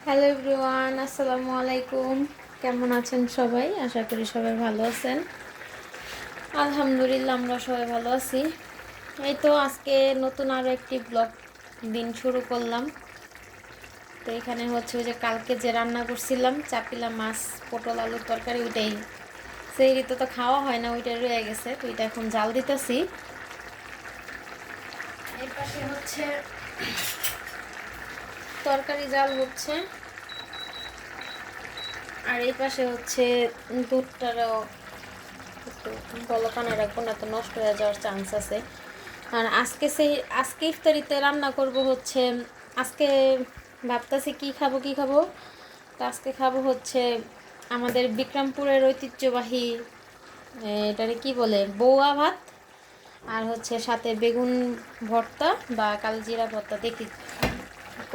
Hello everyone, আসসালামু আলাইকুম। কেমন আছেন সবাই? আশা করি সবাই ভালো আছেন। আলহামদুলিল্লাহ, আমরা সবাই ভালো আছি। এই তো আজকে নতুন আরও একটি ব্লগ দিন শুরু করলাম। তো এখানে হচ্ছে ওই যে কালকে যে রান্না করছিলাম চাপিলা মাছ পটল আলুর তরকারি, ওইটাই সেই রীতি তো খাওয়া হয় না, ওইটাই রয়ে গেছে। তো ওইটা এখন জাল দিতেছি। এর পাশে হচ্ছে তরকারি জাল হচ্ছে, আর এই পাশে হচ্ছে দুধটারও একটু বলকানে রাখবো, না তো নষ্ট হয়ে যাওয়ার চান্স আছে। আর আজকে ইফতারিতে রান্না করব হচ্ছে, আজকে ভাবতেছি কি খাবো। তো আজকে খাবো হচ্ছে আমাদের বিক্রমপুরের ঐতিহ্যবাহী, এটারে কি বলে, বৌয়া ভাত। আর হচ্ছে সাথে বেগুন ভর্তা বা কালজিরা ভর্তা দেখি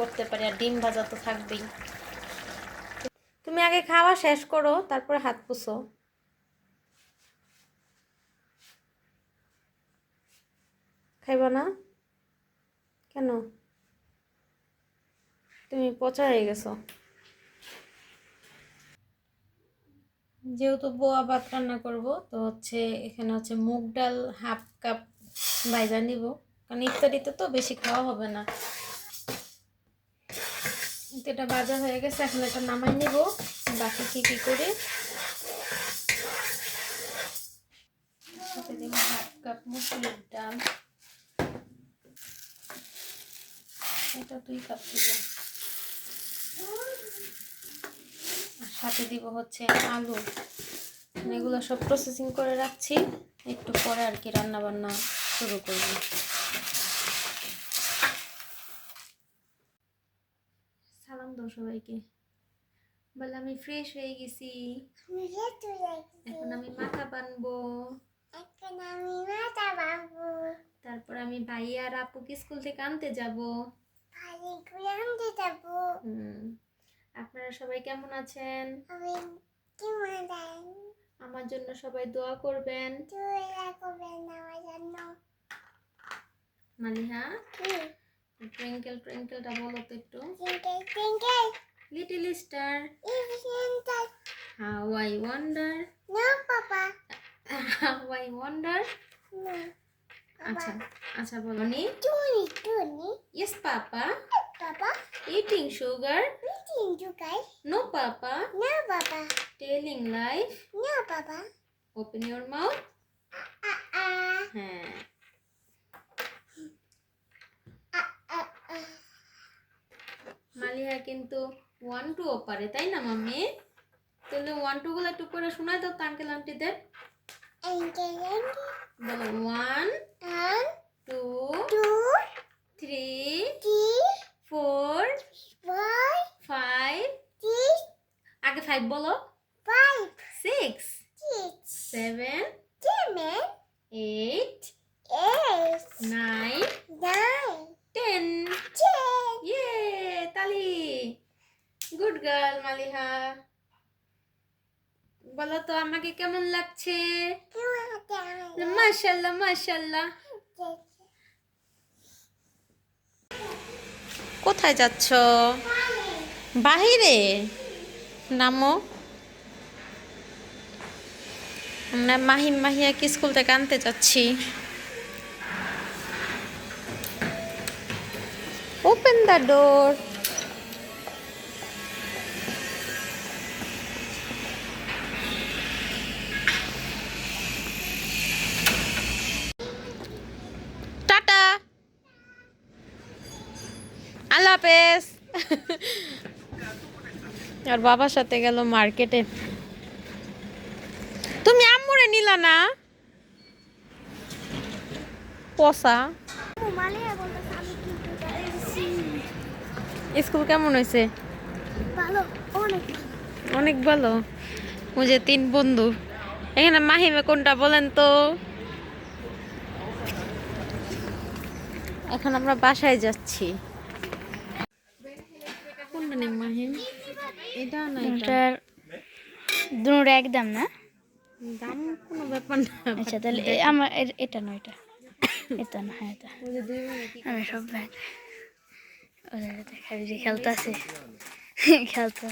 করতে পারি, আর ডিম ভাজা তো থাকবেই। তুমি আগে খাওয়া শেষ করো, তারপরে হাত পুছো। খাইবা না কেন? তুমি পচা হয়ে গেছো। যেহেতু বোয়া ভাত রান্না করব, তো হচ্ছে এখানে হচ্ছে মুগ ডাল হাফ কাপ ভাইজা নিব, কারণ ইফতারিতে তো বেশি খাওয়া হবে না। তো এটা ভাজা হয়ে গেছে, এখন এটা নামাই নিব। বাকি কি করে সাথে দিব হাফ কাপ মুসুরির ডাল, এটা 2 কাপ দিব। আর সাথে দিব হচ্ছে আলু। এগুলো সব প্রসেসিং করে রাখছি, একটু পরে আর কি রান্না বান্না শুরু করব। সালাম দাও সবাইকে, বলে আমি ফ্রেশ হয়ে গেছি, এখন আমি মাথা বানবো। তারপর আমি ভাই আর আপুকে স্কুল থেকে আনতে যাব। আপনারা সবাই কেমন আছেন? আমার জন্য সবাই দোয়া করবেন। মালিহা, টুইঙ্কেল টুইঙ্কেলটা বলো তো একটু। Little star, how I wonder. How I wonder. আচ্ছা আচ্ছা, বলো নি। Yes papa. Eating sugar. No papa. Telling lies. Open your mouth. হ্যাঁ, মালিহা কিন্তু 1 2 পারে, তাই না মাম্মি? তাহলে 1 2 গুলো একটু করে শোনাই দাও আঙ্কেল আন্টিদের। বলো 1 2 3 4 5, আগে 5 বলো। 6 7 8 9 10। ইয়ে, তালি। Good girl Maliha. বলো তো আমাকে কেমন লাগছে? মাশাআল্লাহ মাশাআল্লাহ। কোথায় যাচ্ছ? বাহিরে নামো। আমরা মাহিয়াকে স্কুল থেকে আনতে যাচ্ছি। Open the door. টাটা, আল্লাহ হাফেজ। আর বাবার সাথে গেল মার্কেটে। তুমি আম্মুরে নিলা না? পসা। স্কুল কেমন হয়েছে? অনেক ভালো। ও যে 3 বন্ধু, এখানে মাহিমে কোনটা বলেন তো? এখন আমরা বাসায় যাচ্ছি। কোনটা নেই মাহিম? এটা না এটা? দুটোর এক দাম না? দাম কোনো ব্যাপার না। আচ্ছা তাহলে আমার এটা নয়, এটা এটা না, হ্যাঁ এটা। আমি সব ব্যাগ ওদের খেলতে আছে, খেলতে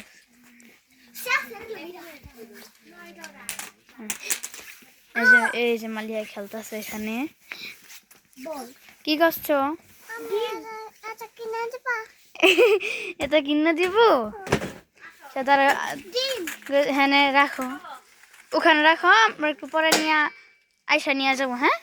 এই যে মালিয়া খেলতেছে এখানে। কি করছো? এটা কিনে দিব। তারা হ্যাঁ রাখো, ওখানে রাখো, আমরা একটু পরে নিয়ে আইসা নিয়ে যাবো। হ্যাঁ,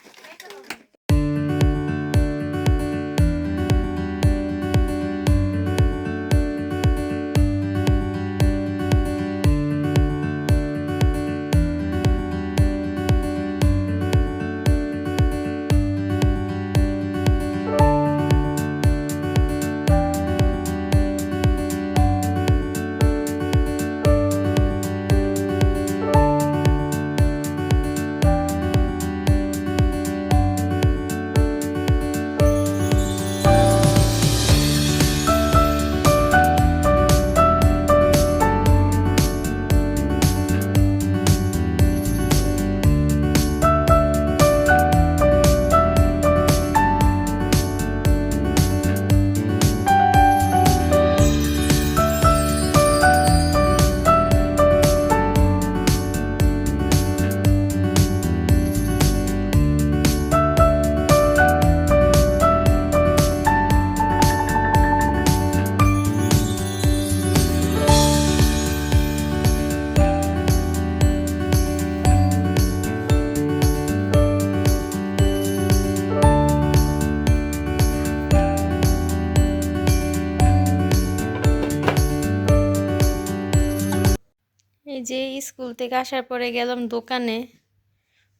এই যে স্কুল থেকে আসার পরে গেলাম দোকানে।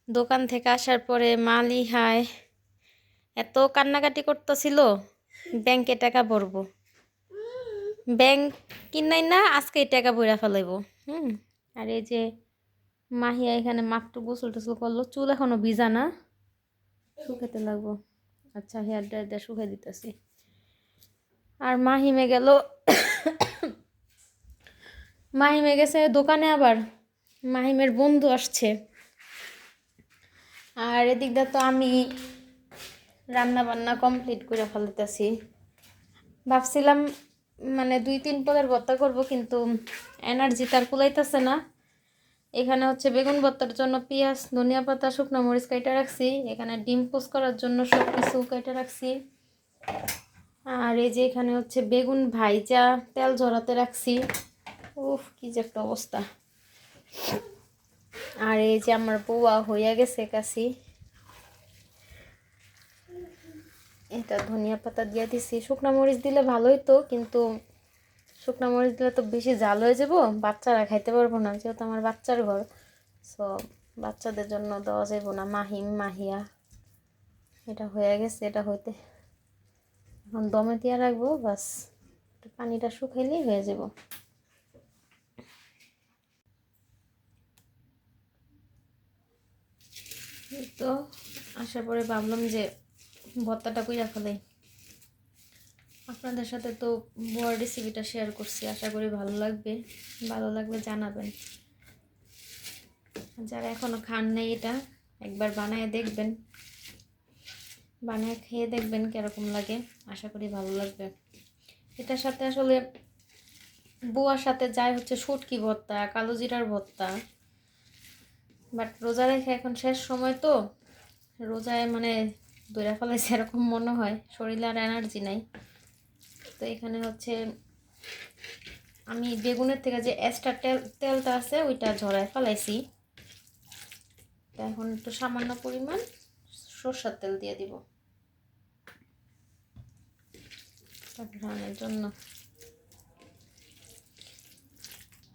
দোকান থেকে আসার পরে মালিহায় এত কান্নাকাটি করতেছিল, ব্যাংকে টাকা ভরবো, ব্যাংক কিনাই না আজকে টাকা ভরা ফেলাইব। আর এই যে মাহিয়া এখানে মাত্র গোসল টোসল করলো, চুল এখনো ভিজা না, শুকাতে লাগবো। আচ্ছা, হেয়ার ড্রায়ার দিয়ে শুকাই দিতেছি। আর মাহিমে গেল, মাহিমে গেছে দোকানে, আবার মাহিমের বন্ধু আসছে। আর এদিক দিয়ে তো আমি রান্না বান্না কমপ্লিট করে ফেলতেছি। ভাবছিলাম মানে 2-3 পদের ভর্তা করব, কিন্তু এনার্জি তার কুলাইতেছে না। এখানে হচ্ছে বেগুন ভর্তার জন্য পেঁয়াজ, ধনিয়া পাতা, শুকনো মরিচ কেটে রাখছি। এখানে ডিম পোস্ট করার জন্য সব কিছু কেটে রাখছি। আর এই যে এখানে হচ্ছে বেগুন ভাইজা তেল ঝরাতে রাখছি। উফ, কি যে একটা অবস্থা। আর এই যে আমার বউয়া হইয়া গেছে কাছি, এটা ধনিয়া পাতা দিয়ে দিছি। শুকনো মরিচ দিলে ভালোই তো, কিন্তু শুকনো মরিচ দিলে তো বেশি ঝাল হয়ে যাবো, বাচ্চারা খাইতে পারবো না, যেহেতু আমার বাচ্চার ঘর। সো বাচ্চাদের জন্য দেওয়া যাইব না। মাহিম মাহিয়া এটা হয়ে গেছে, এটা হইতে এখন দমে দিয়ে রাখবো, বাস পানিটা শুকাইলেই হয়ে যাব। তো আসার পরে ভাবলাম যে ভর্তাটা কইরা ফেলাই। আপনাদের সাথে তো বড় রেসিপিটা শেয়ার করছি, আশা করি ভালো লাগবে। ভালো লাগলে জানাবেন। যারা এখনো খান নাই, এটা একবার বানায় দেখবেন, বানায় খেয়ে দেখবেন কিরকম লাগে। আশা করি ভালো লাগবে। এটার সাথে আসলে বুয়ার সাথে যায় হচ্ছে শুটকি ভর্তা, কালো জিরার ভর্তা। বাট রোজা রেখে এখন শেষ সময় তো, রোজায় মানে দইরা ফেলাইছে এরকম মনে হয়, শরীরে আর এনার্জি নাই। তো এখানে হচ্ছে আমি বেগুনের থেকে যে এক্সট্রা তেলটা আছে ওইটা ঝরায় ফেলাইছি। এখন একটু সামান্য পরিমাণ সরষের তেল দিয়ে দিব রান্নার জন্য।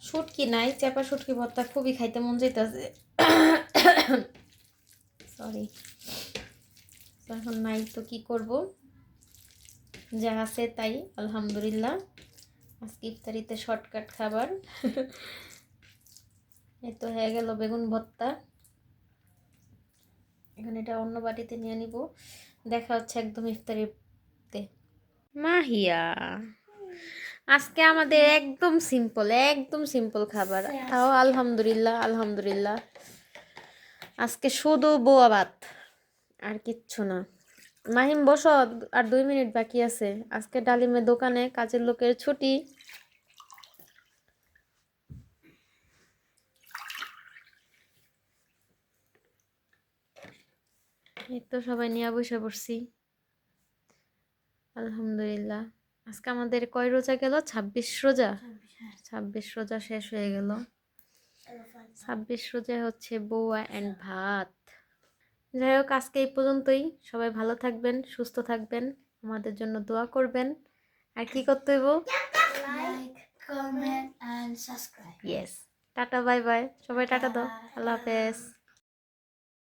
শুটকি নাই, চাপা শুটকি ভর্তা খুবই খাইতে মন যাইতেছে, সরি। এখন নাই তো কি করব, যা আছে তাই আলহামদুলিল্লাহ। আজকে ইফতারিতে শর্টকাট খাবার। এই তো হয়ে গেল বেগুন ভর্তা। এখন এটা অন্য বাটিতে নিয়ে নিব। দেখা হচ্ছে একদম ইফতারিতে। মাহিয়া, আজকে আমাদের একদম সিম্পল, একদম সিম্পল খাবার, তাও আলহামদুলিল্লাহ আলহামদুলিল্লাহ। আজকে শুধু বোয়া ভাত, আর কিচ্ছু না। মাহিম বসো, আর 2 মিনিট বাকি আছে। আজকে ডালিমের দোকানে কাজের লোকের ছুটি। এই তো সবাই নিয়ে বসে পড়ছি। আলহামদুলিল্লাহ। আজকে আমাদের কয় রোজা গেল? 26 রোজা। 26 রোজা শেষ হয়ে গেল। 26 রোজা হচ্ছে বউয়া অ্যান্ড ভাত। যাই হোক, আজকে এই পর্যন্তই। সবাই ভালো থাকবেন, সুস্থ থাকবেন, আমাদের জন্য দোয়া করবেন। আর কি করতে হইব? Like, comment and subscribe. Yes. Tata, bye bye. সবাই টাটা দাও। আল্লাহ হাফেজ।